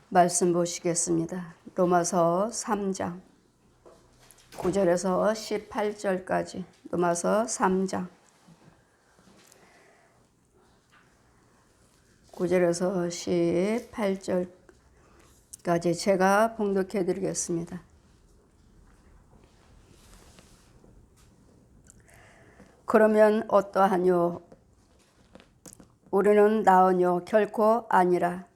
말씀 보시겠습니다. 로마서 3장 9절에서 18절까지 로마서 3장 9절에서 18절까지 제가 봉독해 드리겠습니다. 그러면 어떠하뇨? 우리는 나으뇨? 결코 아니라.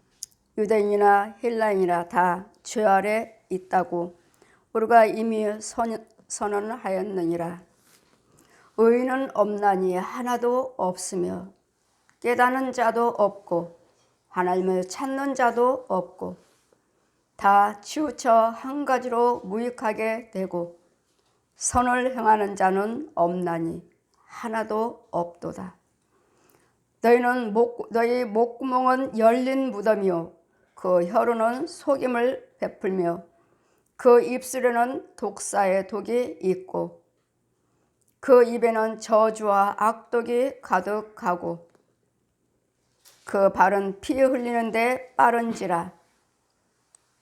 유대인이나 헬라인이나 다 죄 아래 있다고 우리가 이미 선언하였느니라. 의인은 없나니 하나도 없으며 깨닫는 자도 없고 하나님을 찾는 자도 없고 다 치우쳐 한 가지로 무익하게 되고 선을 행하는 자는 없나니 하나도 없도다. 너희 목구멍은 열린 무덤이요 그 혀로는 속임을 베풀며 그 입술에는 독사의 독이 있고 그 입에는 저주와 악독이 가득하고 그 발은 피 흘리는데 빠른지라.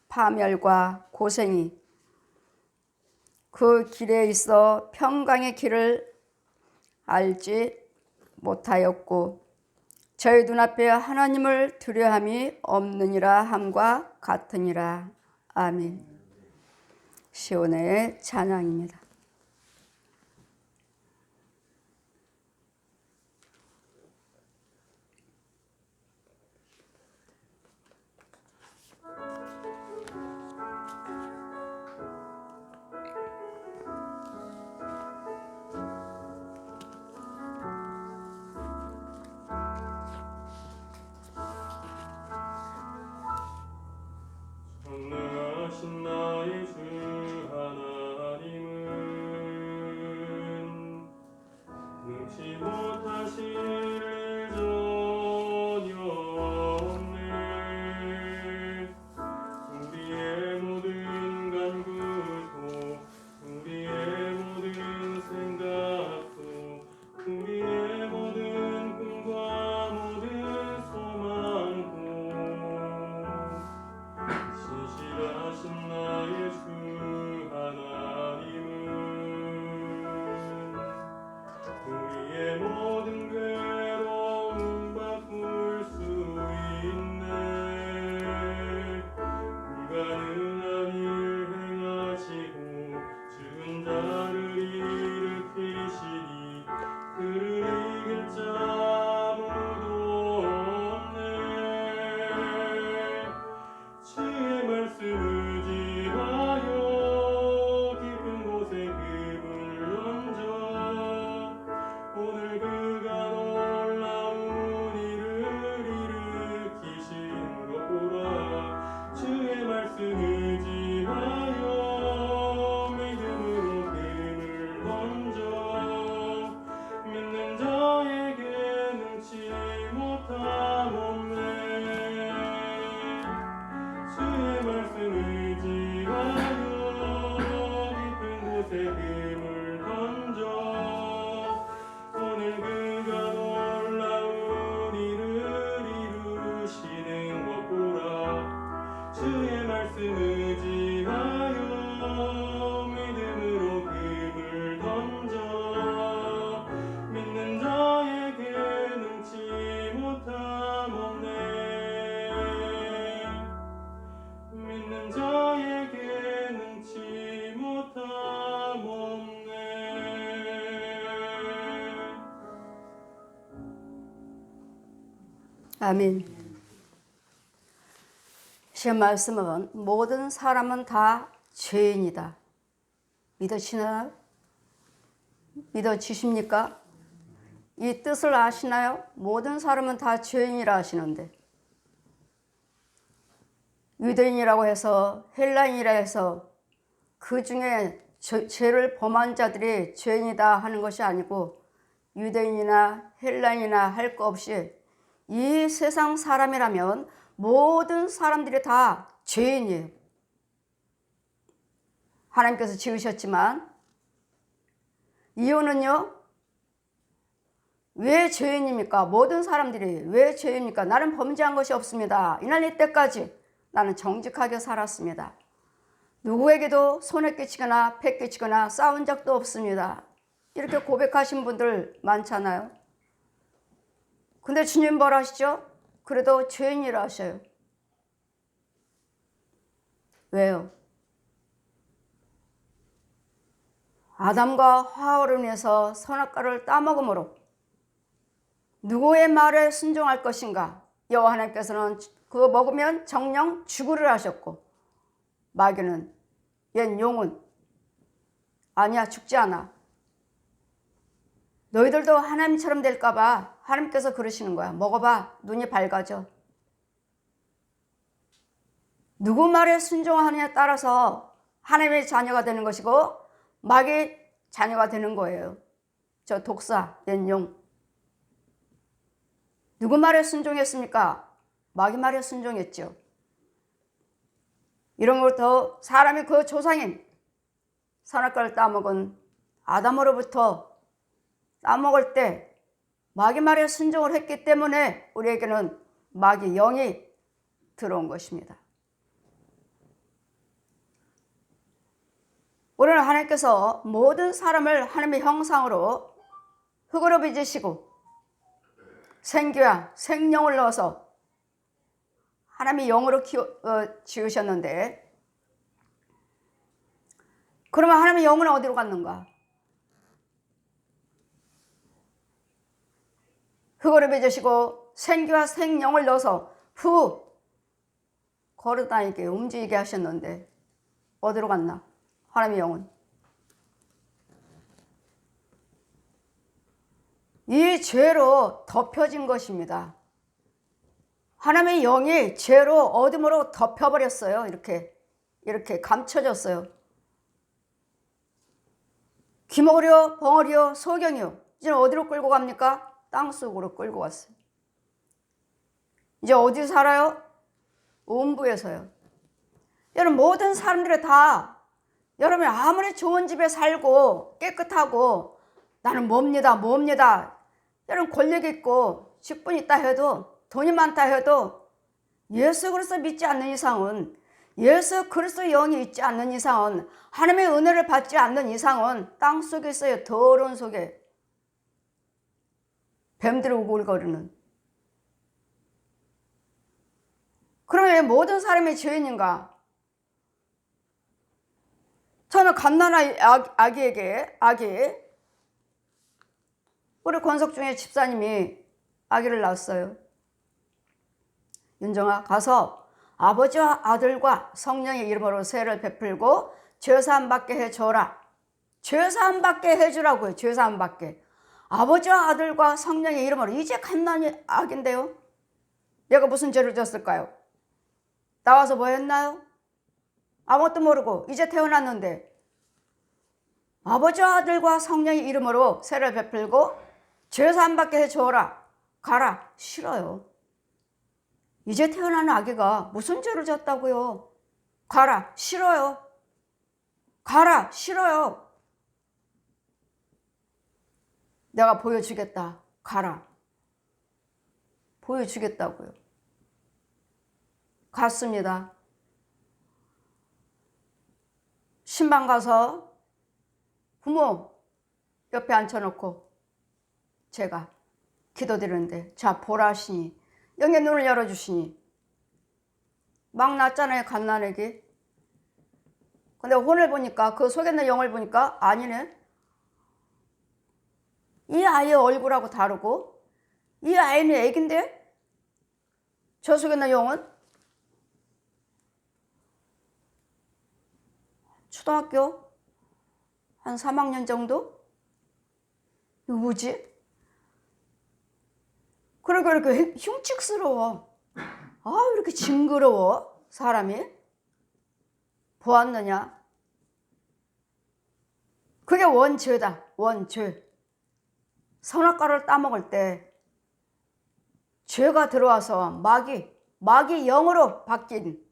파멸과 고생이 그 길에 있어 평강의 길을 알지 못하였고 저희 눈앞에 하나님을 두려움이 없느니라 함과 같으니라. 아멘. 시온의 찬양입니다. 전능하신 나의 주 하나님은 능치 못하실 일 전혀 없네. 우리의 모든 간구도 우리의 모든 생각도 우리의 모든 꿈과 모든 소망도 신실하신 나의 주 하나님은 우리의 모든 괴로움 바꿀 수 있네. 불가능한 일 행하시고 죽은 자를 일으키시니 그를 이길 자 아무도 없네. 주의 말씀 의지하여 깊은 곳에 금을 던져 오늘 그가 놀라운 일을 일으키신 것 보라. 주의 말씀 의지하여 믿음으로 금을 던져 믿는 자에게 능치 못함 없네. 주의 말씀 의지하여 깊은 곳에 금을 던져 오늘 그가 놀라운 일을 이루시는 것 보라. 주의 말씀 의지하여 믿음으로 금을 던져 믿는 자에게 능치 못함 없네. 믿는 자에게 능치 못함 없네. 아멘. 시험 말씀은 모든 사람은 다 죄인이다. 믿으시나요? 믿어지십니까? 이 뜻을 아시나요? 모든 사람은 다 죄인이라 하시는데 유대인이라고 해서 헬라인이라 해서 그 중에 죄를 범한 자들이 죄인이다 하는 것이 아니고 유대인이나 헬라인이나 할 거 없이 이 세상 사람이라면 모든 사람들이 다 죄인이에요. 하나님께서 지으셨지만 이유는요, 왜 죄인입니까? 모든 사람들이 왜 죄입니까? 나는 범죄한 것이 없습니다. 이날 이때까지 나는 정직하게 살았습니다. 누구에게도 손해 끼치거나 폐 끼치거나 싸운 적도 없습니다. 이렇게 고백하신 분들 많잖아요. 근데 주님 뭐라 하시죠? 그래도 죄인이라 하셔요. 왜요? 아담과 하와로 인해서 선악과를 따먹음으로 누구의 말에 순종할 것인가? 여호와 하나님께서는 그거 먹으면 정령 죽으리라 하셨고, 마귀는 옛 용은 아니야, 죽지 않아. 너희들도 하나님처럼 될까 봐 하나님께서 그러시는 거야. 먹어봐, 눈이 밝아져. 누구 말에 순종하느냐에 따라서 하나님의 자녀가 되는 것이고 마귀의 자녀가 되는 거예요. 저 독사, 옛 용. 누구 말에 순종했습니까? 마귀 말에 순종했죠. 이런 것부터 사람이 그 조상인 선악과를 따먹은 아담으로부터 따먹을 때 마귀 말에 순종을 했기 때문에 우리에게는 마귀 영이 들어온 것입니다. 오늘 하나님께서 모든 사람을 하나님의 형상으로 흙으로 빚으시고 생기와 생명을 넣어서 하나님의 영으로 지으셨는데, 그러면 하나님의 영은 어디로 갔는가? 흙으로 빚으시고 생기와 생명을 넣어서 후 걸어다니게 움직이게 하셨는데 어디로 갔나? 하나님의 영은. 이 죄로 덮여진 것입니다. 하나님의 영이 죄로 어둠으로 덮여버렸어요. 이렇게 감춰졌어요. 기머리요, 벙어리요, 소경이요. 이제 어디로 끌고 갑니까? 땅속으로 끌고 갔어요. 이제 어디 살아요? 음부에서요. 여러분, 모든 사람들이 다 여러분이 아무리 좋은 집에 살고 깨끗하고 나는 뭡니다. 여러분 권력 있고 직분 있다 해도 돈이 많다 해도 예수 그리스도 믿지 않는 이상은, 예수 그리스도 영이 있지 않는 이상은, 하나님의 은혜를 받지 않는 이상은 땅속에 있어요. 더러운 속에 뱀들이 우글거리는. 그러면 왜 모든 사람이 죄인인가? 저는 갓난아기 우리 권석중의 집사님이 아기를 낳았어요. 윤정아, 가서 아버지와 아들과 성령의 이름으로 세를 베풀고 죄사함 받게 해줘라. 죄사함 받게 해주라고요. 죄사함 받게. 아버지와 아들과 성령의 이름으로. 이제 갓난아기인데요. 얘가 무슨 죄를 졌을까요? 나와서 뭐 했나요? 아무것도 모르고 이제 태어났는데 아버지와 아들과 성령의 이름으로 세를 베풀고 죄사함 받게 해줘라. 가라. 싫어요. 이제 태어난 아기가 무슨 죄를 졌다고요? 가라. 싫어요. 가라. 싫어요. 내가 보여주겠다. 가라. 보여주겠다고요. 갔습니다. 신방 가서 부모 옆에 앉혀놓고 제가 기도드리는데, 자 보라 하시니 영의 눈을 열어주시니 막 났잖아요. 갓난아기. 근데 혼을 보니까, 그 속에 있는 영을 보니까 아니네. 이 아이의 얼굴하고 다르고 이 아이는 애기인데 저 속에 있는 영은 초등학교 한 3학년 정도? 이거 뭐지? 그러니까 이렇게 흉측스러워. 아, 왜 이렇게 징그러워 사람이? 보았느냐? 그게 원죄다. 원죄. 선악과를 따먹을 때 죄가 들어와서 마귀 영으로 바뀌어진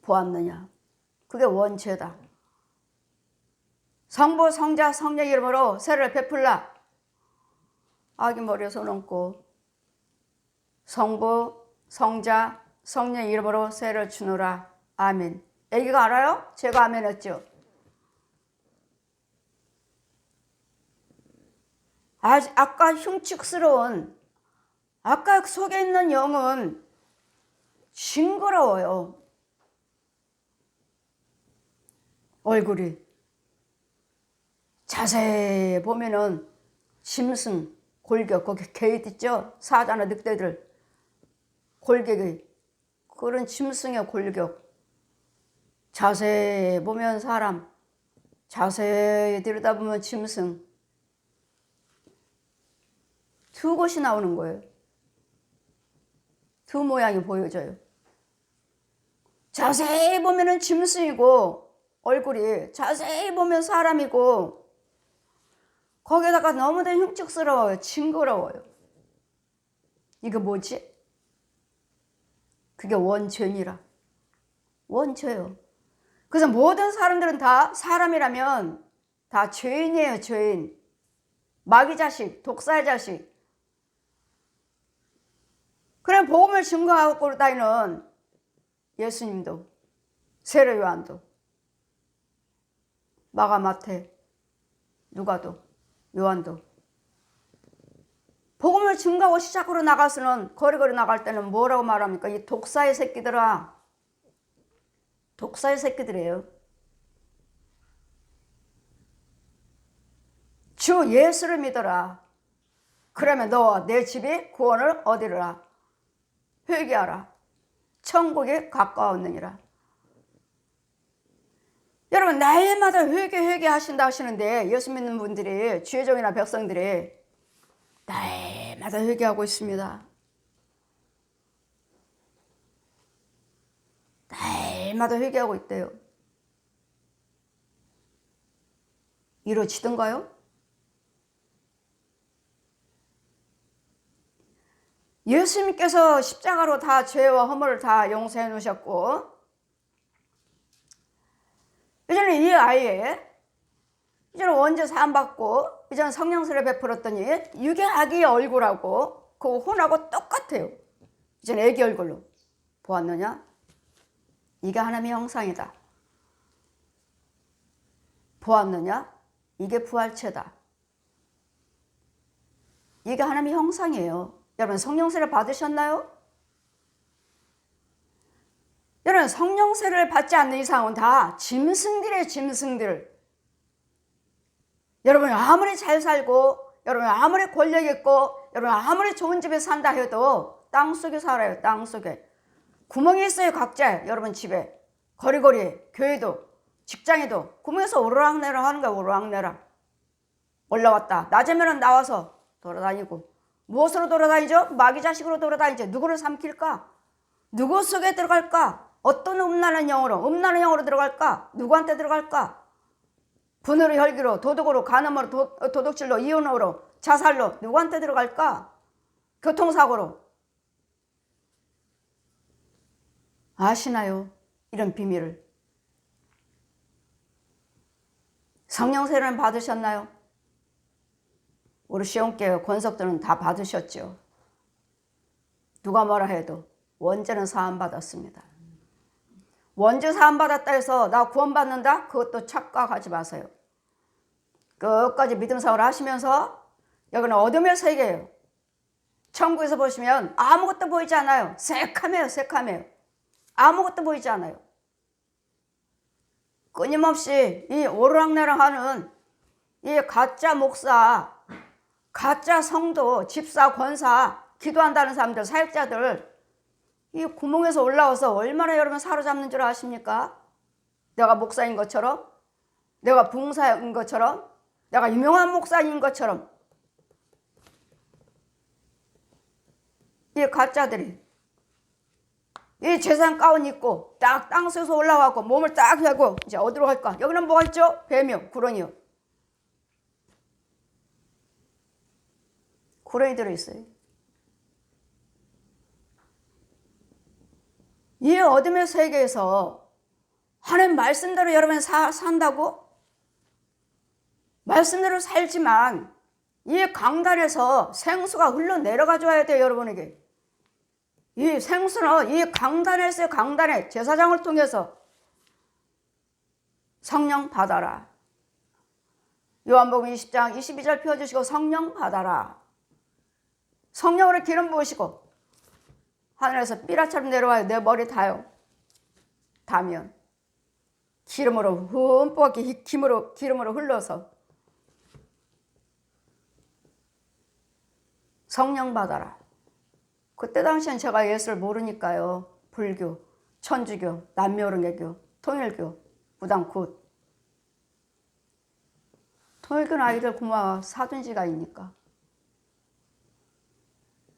보았느냐? 그게 원죄다. 성부, 성자, 성령 이름으로 세를 베풀라. 아기 머리에 손 얹고 성부, 성자, 성령 이름으로 세를 주노라. 아멘. 애기가 알아요? 제가 아멘 했죠. 아까 흉측스러운 아까 속에 있는 영은 징그러워요. 얼굴이 자세히 보면은 짐승, 골격, 거기 게이트 있죠? 사자나 늑대들 골격이 그런 짐승의 골격. 자세히 보면 사람, 자세히 들여다보면 짐승. 두 곳이 나오는 거예요. 두 모양이 보여져요. 자세히 보면은 짐승이고 얼굴이 자세히 보면 사람이고 거기다가 너무도 흉측스러워요. 징그러워요. 이게 뭐지? 그게 원죄니라. 원죄요. 그래서 모든 사람들은 다 사람이라면 다 죄인이에요. 죄인. 마귀 자식, 독사의 자식. 그래 복음을 증거하고 다니는 예수님도 세례 요한도 마가 마태 누가도 요한도 복음을 증거하고 시작으로 나가서는 거리거리 나갈 때는 뭐라고 말합니까? 이 독사의 새끼들아. 독사의 새끼들이에요. 주 예수를 믿어라. 그러면 너와 내 집이 구원을 얻으리라. 회개하라. 천국에 가까웠느니라. 여러분 날마다 회개하신다 하시는데 예수 믿는 분들이 주의종이나 백성들이 날마다 회개하고 있습니다. 날마다 회개하고 있대요. 이루어지던가요? 예수님께서 십자가로 다 죄와 허물을 다 용서해 놓으셨고 이제는 이 아이의 이제는 원죄 사함 받고 이제는 성령세를 베풀었더니 이게 아기의 얼굴하고 그 혼하고 똑같아요. 이제는 애기 얼굴로 보았느냐? 이게 하나님의 형상이다. 보았느냐? 이게 부활체다. 이게 하나님의 형상이에요. 여러분 성령세를 받으셨나요? 여러분 성령세를 받지 않는 이상은 다 짐승들이에요. 짐승들. 여러분 아무리 잘 살고 여러분 아무리 권력 있고 여러분 아무리 좋은 집에 산다 해도 땅속에 살아요. 땅속에. 구멍이 있어요. 각자 여러분 집에. 거리거리 교회도 직장에도 구멍에서 오르락내락 하는 거야. 오르락내락. 올라왔다. 낮에면 나와서 돌아다니고 무엇으로 돌아다니죠? 마귀 자식으로 돌아다니죠. 누구를 삼킬까? 누구 속에 들어갈까? 어떤 음란한 영으로 들어갈까? 누구한테 들어갈까? 분으로 혈기로 도둑으로 간음으로 도둑질로 이혼으로 자살로 누구한테 들어갈까? 교통사고로. 아시나요? 이런 비밀을. 성령세례는 받으셨나요? 우리 시온교회 권석들은 다 받으셨죠. 누가 뭐라 해도 원죄는 사함 받았습니다. 원죄 사함 받았다 해서 나 구원받는다? 그것도 착각하지 마세요. 끝까지 믿음 생활을 하시면서 여기는 어둠의 세계예요. 천국에서 보시면 아무것도 보이지 않아요. 새카매요. 새카매요. 아무것도 보이지 않아요. 끊임없이 이 오르락내락하는 이 가짜 목사, 가짜 성도, 집사, 권사, 기도한다는 사람들, 사역자들 이 구멍에서 올라와서 얼마나 여러분 사로잡는 줄 아십니까? 내가 목사인 것처럼, 내가 부흥사인 것처럼, 내가 유명한 목사인 것처럼 이 가짜들이 이 재산 가운 입고 딱 땅속에서 올라와고 몸을 딱 하고 이제 어디로 갈까? 여기는 뭐가 있죠? 뱀이요, 구렁이요. 구렁이 들어있어요. 이 어둠의 세계에서 하나님 말씀대로 여러분 산다고? 말씀대로 살지만 이 강단에서 생수가 흘러내려가 줘야 돼요. 여러분에게. 이 생수는 이 강단에 있어요. 강단에 제사장을 통해서 성령 받아라. 요한복음 20장 22절 펴주시고 성령 받아라. 성령으로 기름 부으시고 하늘에서 삐라처럼 내려와요. 내 머리 다요. 다면 기름으로 흠뻑 기름으로 흘러서 성령 받아라. 그때 당시엔 제가 예수를 모르니까요. 불교, 천주교, 남묘릉개교, 통일교, 무당굿. 통일교는 아이들 고마워. 사돈지가 있니까.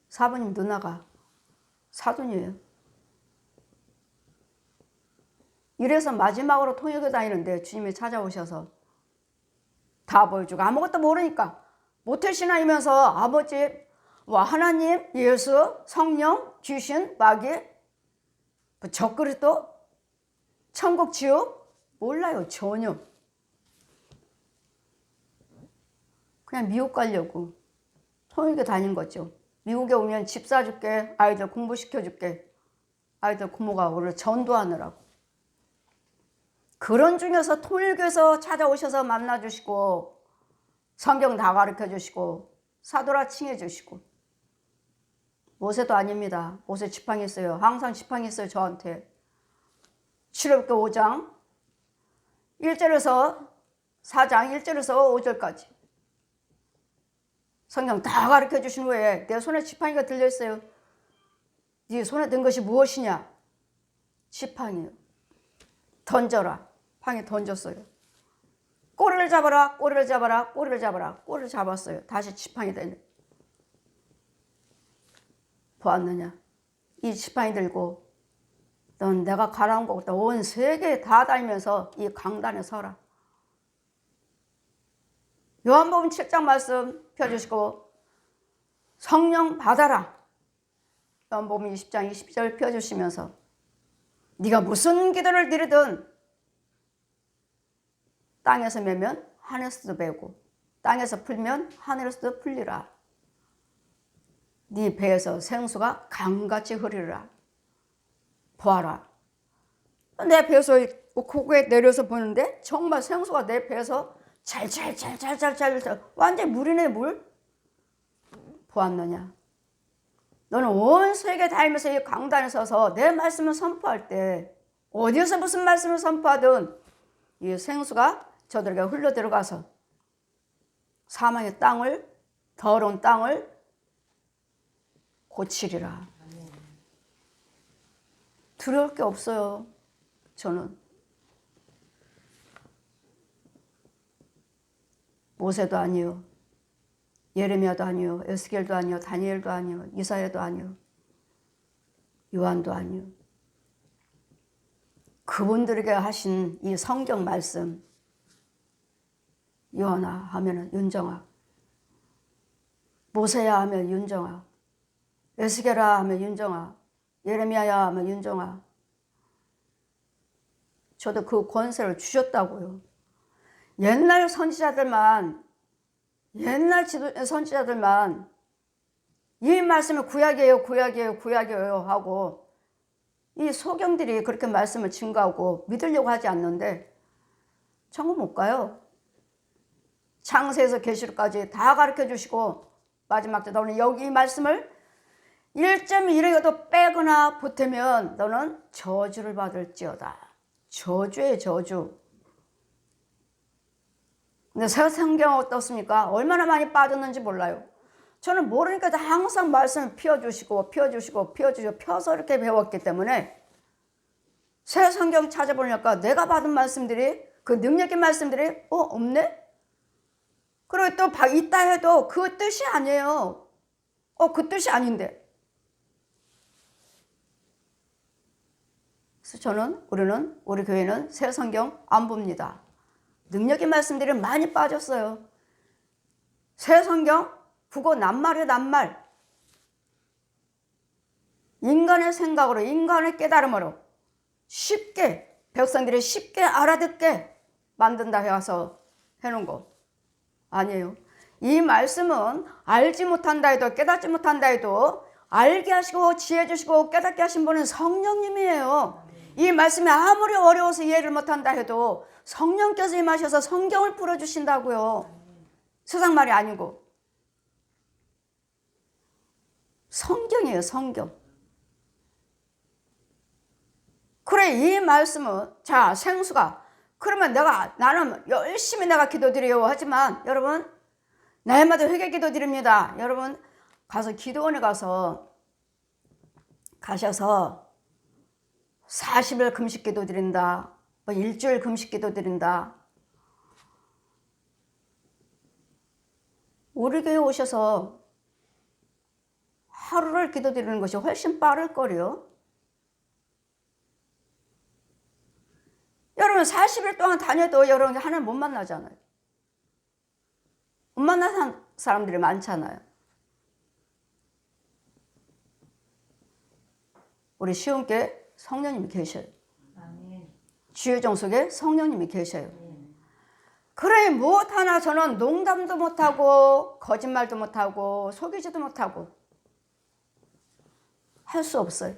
사부님 누나가 사돈이에요. 이래서 마지막으로 통일교 다니는데 주님이 찾아오셔서 다 보여주고 아무것도 모르니까 모태신앙이면서 아버지, 하나님, 예수, 성령, 귀신, 마귀, 적그리스도, 천국, 지옥 몰라요. 전혀. 그냥 미국 가려고 통일교 다닌 거죠. 미국에 오면 집 사줄게, 아이들 공부시켜줄게, 아이들 부모가 오늘 전도하느라고. 그런 중에서 통일교에서 찾아오셔서 만나주시고 성경 다 가르쳐주시고 사도라 칭해주시고. 모세도 아닙니다. 모세 지팡이 있어요. 항상 지팡이 있어요. 저한테. 출애굽기 5장 1절에서 4장 1절에서 5절까지 성경 다 가르쳐 주신 후에 내 손에 지팡이가 들려있어요. 네 손에 든 것이 무엇이냐? 지팡이요. 던져라. 팡이 던졌어요. 꼬리를 잡아라. 꼬리를 잡아라. 꼬리를 잡아라. 꼬리를 잡았어요. 다시 지팡이 되네. 보았느냐? 이 지팡이 들고 넌 내가 가라온 곳 온 세계 다 다니면서 이 강단에 서라. 요한복음 7장 말씀 펴주시고 성령 받아라. 요한복음 20장 20절 펴주시면서 네가 무슨 기도를 드리든 땅에서 매면 하늘에서도 매고 땅에서 풀면 하늘에서도 풀리라. 네 배에서 생수가 강같이 흐르리라. 보아라. 내 배에서 고개 내려서 보는데 정말 생수가 내 배에서 잘 완전히 물이네 물. 보았느냐? 너는 온 세계 다니면서 이 강단에 서서 내 말씀을 선포할 때 어디에서 무슨 말씀을 선포하든 이 생수가 저들에게 흘러 들어가서 사망의 땅을 더러운 땅을 고치리라. 두려울 게 없어요. 저는 모세도 아니요, 예레미야도 아니요, 에스겔도 아니요, 다니엘도 아니요, 이사야도 아니요, 요한도 아니요. 그분들에게 하신 이 성경 말씀, 요한아 하면 윤정아, 모세야 하면 윤정아, 에스겔아 하면 윤정아, 예레미야야 하면 윤정아. 저도 그 권세를 주셨다고요. 옛날 선지자들만 이 말씀을 구약이에요 하고 이 소경들이 그렇게 말씀을 증거하고 믿으려고 하지 않는데 천국 못 가요. 창세에서 계시록까지 다 가르쳐 주시고 마지막 때 너는 여기 이 말씀을 1.1이라도 빼거나 보태면 너는 저주를 받을지어다. 저주예요, 저주. 근데 새 성경 어떻습니까? 얼마나 많이 빠졌는지 몰라요. 저는 모르니까 항상 말씀을 펴주시고 펴서 이렇게 배웠기 때문에 새 성경 찾아보니까 내가 받은 말씀들이 그 능력의 말씀들이 없네? 그리고 또 있다 해도 그 뜻이 아니에요. 그 뜻이 아닌데. 그래서 우리 교회는 새 성경 안 봅니다. 능력의 말씀들이 많이 빠졌어요. 새 성경 국어 낱말이에요, 낱말. 인간의 생각으로, 인간의 깨달음으로 쉽게, 백성들이 쉽게 알아듣게 만든다 해서 해놓은 거 아니에요. 이 말씀은 알지 못한다 해도, 깨닫지 못한다 해도 알게 하시고 지혜 주시고 깨닫게 하신 분은 성령님이에요. 이 말씀이 아무리 어려워서 이해를 못한다 해도 성령께서 임하셔서 성경을 풀어주신다고요. 세상 말이 아니고. 성경이에요, 성경. 그래, 이 말씀은, 자, 생수가, 그러면 나는 열심히 내가 기도드려요. 하지만, 여러분, 날마다 회개 기도 드립니다. 여러분, 가서 기도원에 가셔서 40일 금식 기도 드린다. 뭐 일주일 금식 기도 드린다. 우리 교회 오셔서 하루를 기도 드리는 것이 훨씬 빠를 거요. 여러분 40일 동안 다녀도 여러분 하나님 못 만나잖아요. 못 만나는 사람들이 많잖아요. 우리 시온교회 성령님이 계셔요. 주의종 속에 성령님이 계셔요. 그러니 무엇 하나 저는 농담도 못하고 거짓말도 못하고 속이지도 못하고 할 수 없어요.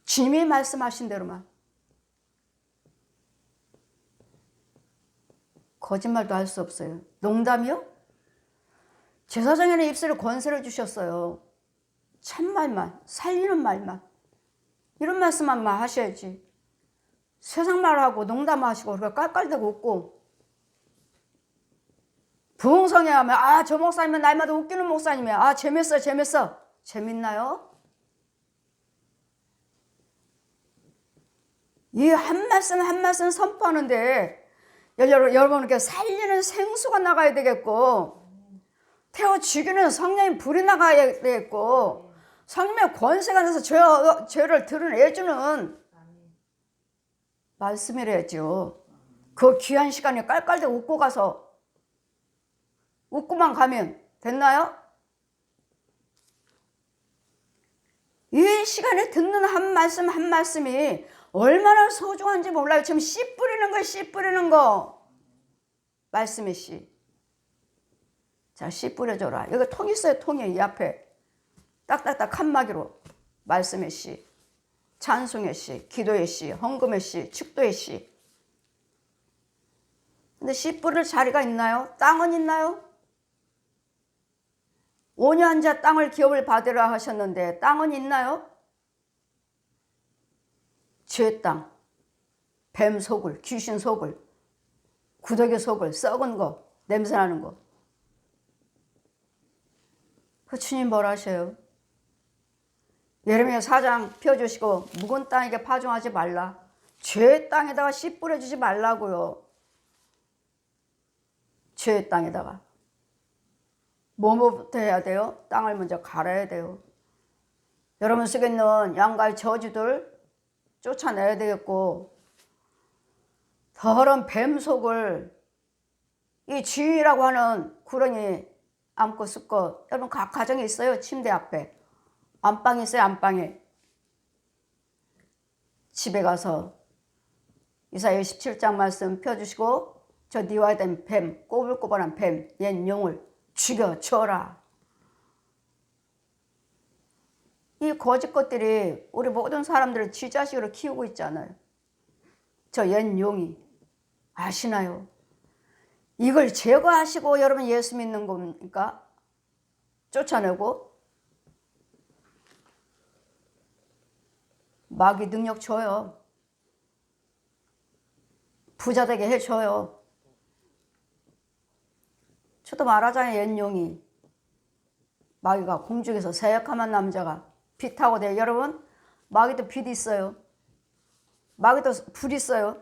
주님이 말씀하신 대로만. 거짓말도 할 수 없어요. 농담이요? 제사장에는 입술에 권세를 주셨어요. 참말만, 살리는 말만. 이런 말씀만 하셔야지. 세상 말하고 농담하시고 그렇게 깔깔대고 웃고 부흥성에 하면 아, 저 목사님은 날마다 웃기는 목사님이야. 아, 재밌어. 재밌나요? 이 한 말씀 선포하는데 여러분께 살리는 생수가 나가야 되겠고 태워 죽이는 성령의 불이 나가야 되겠고 성령의 권세가 나서 죄를 드러내주는 말씀이래야죠. 그 귀한 시간에 깔깔대고 웃고 가서 웃고만 가면 됐나요? 이 시간에 듣는 한 말씀이 얼마나 소중한지 몰라요. 지금 씨 뿌리는 거예요. 씨 뿌리는 거. 말씀의 씨. 자, 씨 뿌려줘라. 여기 통 있어요. 통이 이 앞에. 딱딱딱 칸막이로. 말씀의 씨. 찬송의 씨. 기도의 씨. 헌금의 씨. 축도의 씨. 근데 씨 뿌릴 자리가 있나요? 땅은 있나요? 5년째 땅을 기업을 받으라 하셨는데 땅은 있나요? 죄 땅, 뱀 속을, 귀신 속을, 구더기 속을, 썩은 거, 냄새나는 거. 그 주님 뭐라 하셔요? 예레미야 4장 펴주시고 묵은 땅에게 파종하지 말라. 죄의 땅에다가 씨 뿌려주지 말라고요. 죄의 땅에다가. 뭐부터 해야 돼요? 땅을 먼저 갈아야 돼요. 여러분 속에 있는 양가의 저주들 쫓아내야 되겠고 더러운 뱀 속을 이 주인이라고 하는 구렁이 안고 습고 여러분 각 가정에 있어요. 침대 앞에 안방에 있어요. 안방에 집에 가서 이사야 17장 말씀 펴주시고 저 니와야 된 뱀 꼬불꼬불한 뱀 옛 용을 죽여줘라. 이 거짓 것들이 우리 모든 사람들을 지 자식으로 키우고 있잖아요. 저 옛 용이 아시나요? 이걸 제거하시고 여러분 예수 믿는 겁니까? 쫓아내고 마귀 능력 줘요. 부자 되게 해줘요. 저도 말하잖아요. 옛 용이 마귀가 공중에서 새까만 남자가 빛 타고 돼. 여러분 마귀도 빛 있어요. 마귀도 불 있어요.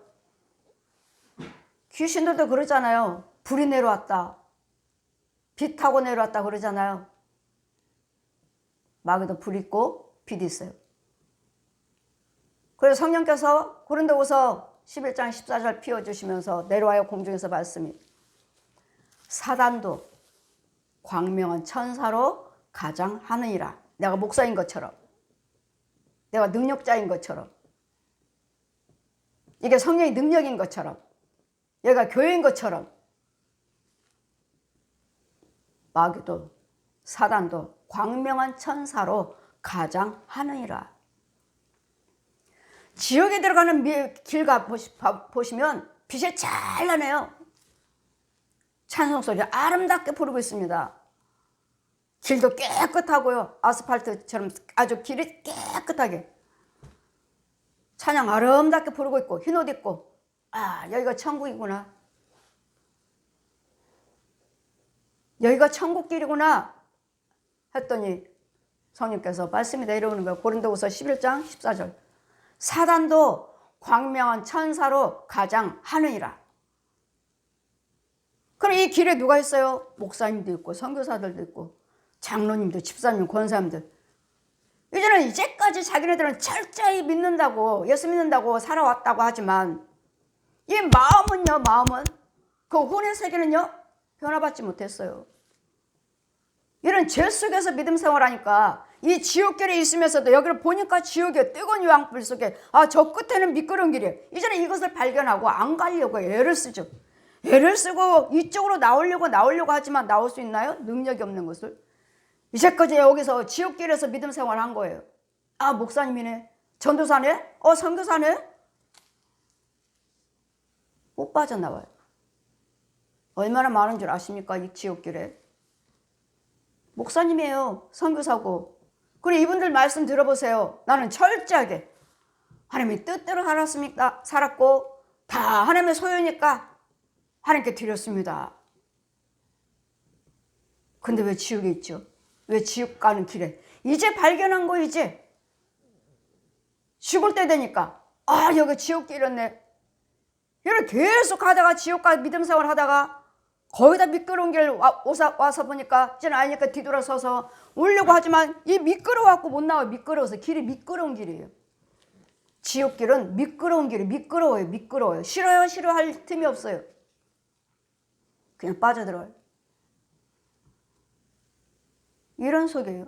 귀신들도 그러잖아요. 불이 내려왔다. 빛 타고 내려왔다 그러잖아요. 마귀도 불 있고 빛 있어요. 그래서 성령께서 고린도후서 11장 14절 피워주시면서 내려와요. 공중에서 말씀이 사단도 광명한 천사로 가장하느니라. 내가 목사인 것처럼 내가 능력자인 것처럼 이게 성령의 능력인 것처럼 얘가 교회인 것처럼 마귀도 사단도 광명한 천사로 가장하느니라. 지옥에 들어가는 길 보시면 빛이 잘 나네요. 찬송 소리 아름답게 부르고 있습니다. 길도 깨끗하고요. 아스팔트처럼 아주 길이 깨끗하게 찬양 아름답게 부르고 있고 흰 옷 입고, 아, 여기가 천국이구나. 여기가 천국길이구나 했더니 성령께서 말씀이 내려오는 거예요. 고린도후서 11장 14절. 사단도 광명한 천사로 가장하느니라. 그럼 이 길에 누가 있어요? 목사님도 있고 선교사들도 있고 장로님도 집사님 권사님들. 이제까지 자기네들은 철저히 믿는다고, 예수 믿는다고 살아왔다고 하지만 이 마음은요, 마음은 그 혼의 세계는요 변화받지 못했어요. 이런 죄 속에서 믿음 생활하니까 이 지옥길에 있으면서도 여기를 보니까 지옥이에요. 뜨거운 유황불 속에, 아, 저 끝에는 미끄러운 길이에요. 이제는 이것을 발견하고 안 가려고 애를 쓰죠. 애를 쓰고 이쪽으로 나오려고 하지만 나올 수 있나요? 능력이 없는 것을. 이제까지 여기서 지옥길에서 믿음 생활한 거예요. 아, 목사님이네, 전도사네, 선교사네. 못 빠져나와요. 얼마나 많은 줄 아십니까? 이 지옥길에. 목사님이에요. 선교사고. 그래, 이분들 말씀 들어보세요. 나는 철저하게 하나님의 뜻대로 살았고 다 하나님의 소유니까 하나님께 드렸습니다. 근데 왜 지옥에 있죠? 왜 지옥 가는 길에? 이제 발견한 거. 이제 죽을 때 되니까, 아, 여기 지옥길이었네. 이렇게 계속 가다가 지옥가 믿음 생활 하다가 거기다 미끄러운 길 와서 보니까 이제는 아니니까 뒤돌아서서 오려고 하지만 이 미끄러워갖고 못 나와요. 미끄러워서. 길이 미끄러운 길이에요. 지옥길은 미끄러운 길이 미끄러워요. 싫어할 틈이 없어요. 그냥 빠져들어요. 이런 속이에요.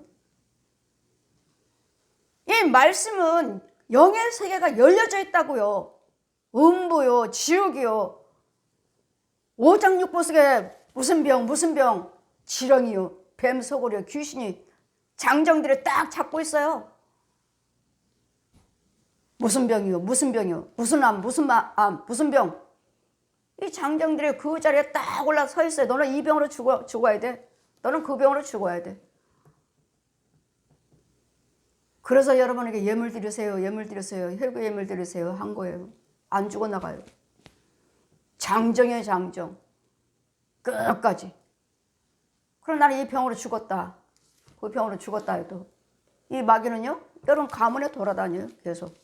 이 말씀은 영의 세계가 열려져 있다고요. 음부요, 지옥이요, 오장육부 속에 무슨 병, 지렁이요, 뱀 속으로 귀신이 장정들을 딱 잡고 있어요. 무슨 병이요, 무슨 암, 무슨 병. 이 장정들이 그 자리에 딱 올라 서 있어요. 너는 이 병으로 죽어야 돼. 너는 그 병으로 죽어야 돼. 그래서 여러분에게 예물 드리세요, 혈구 예물 드리세요 한 거예요. 안 죽어나가요. 장정이에요, 장정. 끝까지. 그럼 나는 이 병으로 죽었다. 그 병으로 죽었다 해도 이 마귀는요, 여러분 가문에 돌아다녀요. 계속.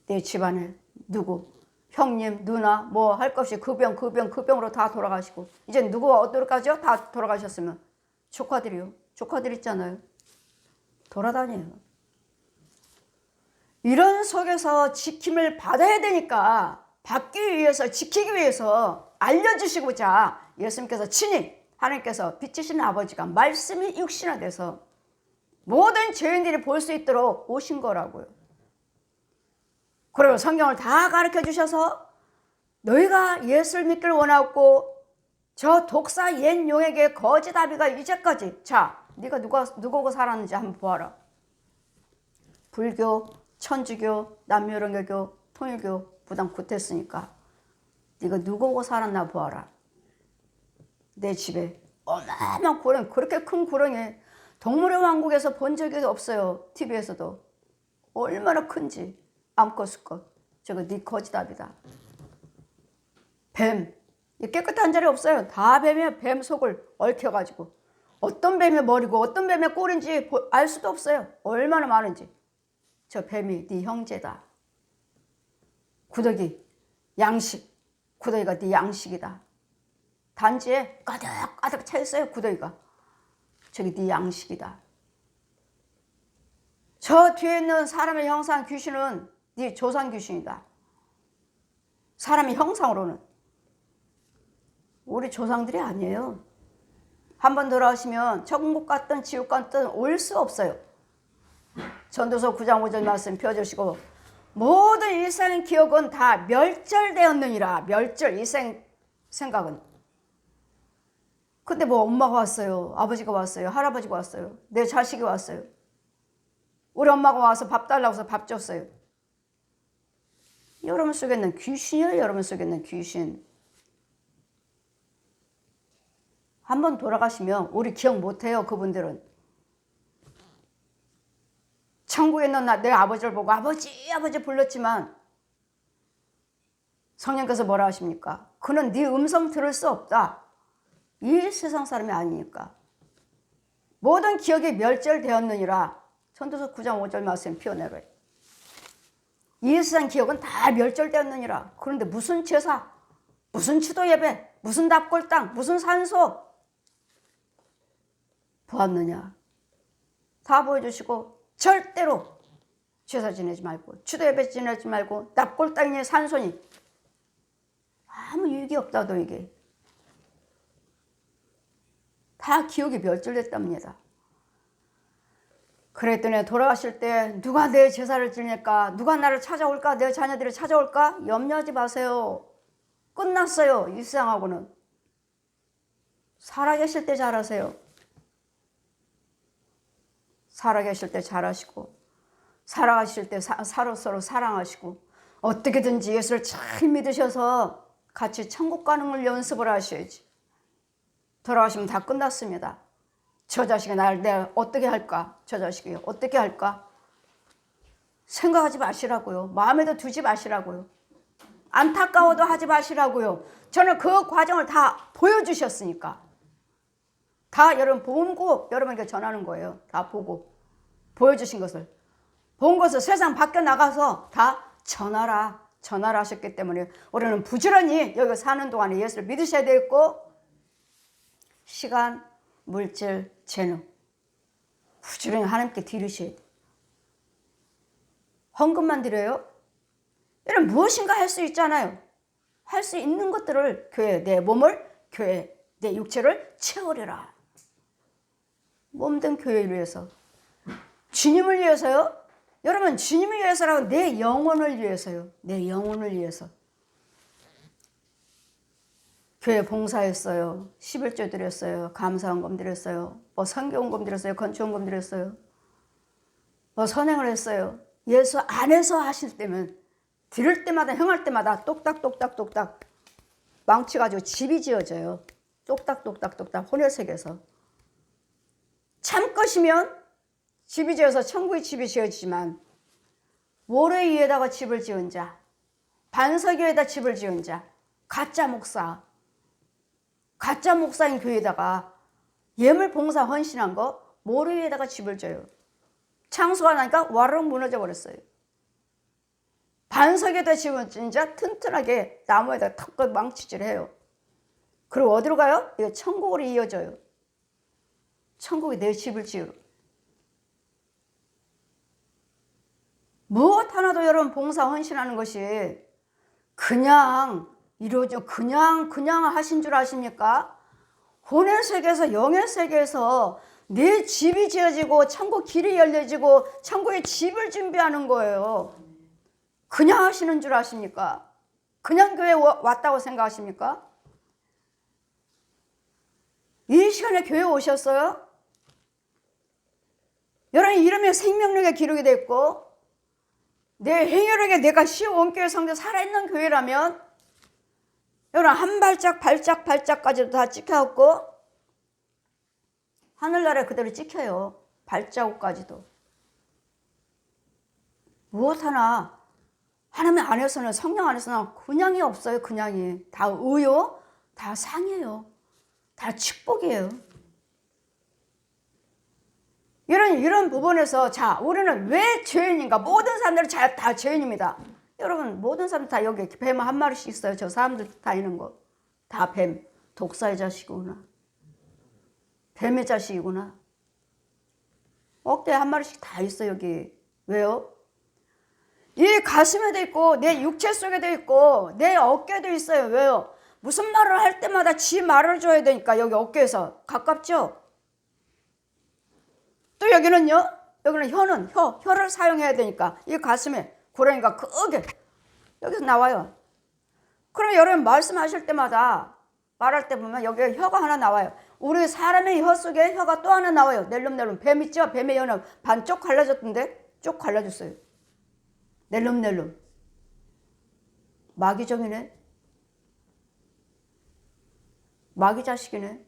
내 집안에 누구, 형님, 누나 뭐 할 것 없이 그 병으로 다 돌아가시고, 이제 누구가 어디로까지요? 다 돌아가셨으면 조카들이요. 조카들 있잖아요. 돌아다녀요. 이런 속에서 지킴을 받아야 되니까, 지키기 위해서 알려주시고자 예수님께서 친히, 하나님께서 빛이신 아버지가 말씀이 육신화돼서 모든 죄인들이 볼 수 있도록 오신 거라고요. 그리고 성경을 다 가르쳐 주셔서 너희가 예수를 믿기를 원하고 저 독사 옛 용에게 거짓 아비가 이제까지, 자, 네가 누구하고 살았는지 한번 보아라. 불교, 천주교, 남유령교, 통일교 부당 구태했으니까 네가 누구하고 살았나 보아라. 내 집에 어마어마한 구렁이, 그렇게 큰 구렁이 동물의 왕국에서 본 적이 없어요. TV에서도. 얼마나 큰지 암컷 수컷. 저거 네 거짓답이다. 뱀, 깨끗한 자리 없어요. 다 뱀이에요. 뱀 속을 얽혀가지고 어떤 뱀의 머리고 어떤 뱀의 꼴인지 알 수도 없어요. 얼마나 많은지. 저 뱀이 네 형제다. 구더기, 양식. 구더기가 네 양식이다. 단지에 가득 차 있어요. 구더기가. 저기 네 양식이다. 저 뒤에 있는 사람의 형상 귀신은 네 조상 귀신이다. 사람의 형상으로는. 우리 조상들이 아니에요. 한번 돌아오시면 천국 갔든 지옥 갔든 올 수 없어요. 전도서 9장 5절 말씀 펴주시고, 모든 일생의 기억은 다 멸절되었느니라. 멸절, 일생 생각은. 근데 뭐 엄마가 왔어요, 아버지가 왔어요, 할아버지가 왔어요, 내 자식이 왔어요. 우리 엄마가 와서 밥 달라고 해서 밥 줬어요. 여러분 속에 있는 귀신이에요. 여러분 속에 있는 귀신. 한번 돌아가시면 우리 기억 못해요. 그분들은. 천국에 있는 내 아버지를 보고 아버지 아버지 불렀지만 성령께서 뭐라 하십니까? 그는 네 음성 들을 수 없다. 이 세상 사람이 아니니까. 모든 기억이 멸절되었느니라. 전도서 9장 5절 말씀 표현해봐요. 이 세상 기억은 다 멸절되었느니라. 그런데 무슨 제사, 무슨 추도 예배, 무슨 납골당, 무슨 산소 보았느냐. 다 보여주시고 절대로 제사 지내지 말고 추도 예배 지내지 말고 납골당이니 산소니 아무 유익이 없다 너에게. 다 기억이 멸절됐답니다. 그랬더니 돌아가실 때 누가 내 제사를 지낼까? 누가 나를 찾아올까? 내 자녀들이 찾아올까? 염려하지 마세요. 끝났어요. 이 세상하고는. 살아계실 때 잘하세요. 살아계실 때 잘하시고 살아가실 때 서로 사랑하시고 어떻게든지 예수를 잘 믿으셔서 같이 천국 가는 걸 연습을 하셔야지. 돌아가시면 다 끝났습니다. 저 자식이 나를 내가 어떻게 할까? 저 자식이 어떻게 할까? 생각하지 마시라고요. 마음에도 두지 마시라고요. 안타까워도 하지 마시라고요. 저는 그 과정을 다 보여주셨으니까. 다 여러분 보고 여러분에게 전하는 거예요. 다 보고 보여주신 것을. 본 것을 세상 밖에 나가서 다 전하라 하셨기 때문에 우리는 부지런히 여기 사는 동안에 예수를 믿으셔야 되겠고 시간, 물질, 재능 부지런히 하나님께 드리셔야 돼. 헌금만 드려요? 이런 무엇인가 할 수 있잖아요. 할 수 있는 것들을 교회 내 몸을 교회 내 육체를 채우리라. 몸된 교회를 위해서 주님을 위해서요. 여러분 주님을 위해서라고 내 영혼을 위해서요. 내 영혼을 위해서. 교회 봉사했어요. 11조 드렸어요. 감사헌금 드렸어요. 뭐 선교헌금 드렸어요. 건축헌금 드렸어요. 뭐 선행을 했어요. 예수 안에서 하실 때면 드릴 때마다 행할 때마다 똑딱똑딱똑딱 망치 가지고 집이 지어져요. 똑딱똑딱똑딱 혼혈색에서. 참 것이면 집이 지어서 천국의 집이 지어지지만 모래 위에다가 집을 지은 자, 반석 위에다 집을 지은 자, 가짜 목사인 교회에다가 예물 봉사 헌신한 거 모래 위에다가 집을 져요. 창수가 나니까 와르륵 무너져 버렸어요. 반석에다 집을 지은 자 튼튼하게 나무에다 턱 망치질해요. 그리고 어디로 가요? 이거 천국으로 이어져요. 천국에 내 집을 지으러. 무엇 하나도 여러분 봉사 헌신하는 것이 그냥 이루어져 그냥 하신 줄 아십니까? 혼의 세계에서 영의 세계에서 내 집이 지어지고 천국 길이 열려지고 천국의 집을 준비하는 거예요. 그냥 하시는 줄 아십니까? 그냥 교회 왔다고 생각하십니까? 이 시간에 교회 오셨어요? 여러분 이름이 생명력에 기록이 되어 있고 내 행여력에 내가 시원교회 성도 살아있는 교회라면 여러분 한 발짝까지도 다 찍혀갖고 하늘나라에 그대로 찍혀요. 발자국까지도. 무엇 하나 하나님 안에서는 성령 안에서는 그냥이 없어요. 그냥이. 다 의요. 다 상이에요. 다 축복이에요. 이런 부분에서 자 우리는 왜 죄인인가? 모든 사람들은 다 죄인입니다. 여러분 모든 사람들 다 여기 뱀 한 마리씩 있어요. 저 사람들 다니는 거 다 뱀. 독사의 자식이구나. 뱀의 자식이구나. 어깨에 한 마리씩 다 있어 여기. 왜요? 이 가슴에도 있고 내 육체 속에도 있고 내 어깨도 있어요. 왜요? 무슨 말을 할 때마다 지 말을 줘야 되니까 여기 어깨에서 가깝죠? 또 여기는요? 여기는 혀를 사용해야 되니까 이 가슴에 고라니가 크게 여기서 나와요. 그럼 여러분 말씀하실 때마다 말할 때 보면 여기에 혀가 하나 나와요. 우리 사람의 혀 속에 혀가 또 하나 나와요. 낼름낼름. 뱀 있죠? 뱀의 혀는 반쪽 갈라졌던데? 쭉 갈라졌어요. 낼름낼름. 마귀종이네. 마귀 자식이네.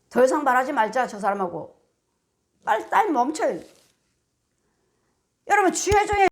더 이상 말하지 말자, 저 사람하고. 빨리 멈춰요. 여러분, 주의 종의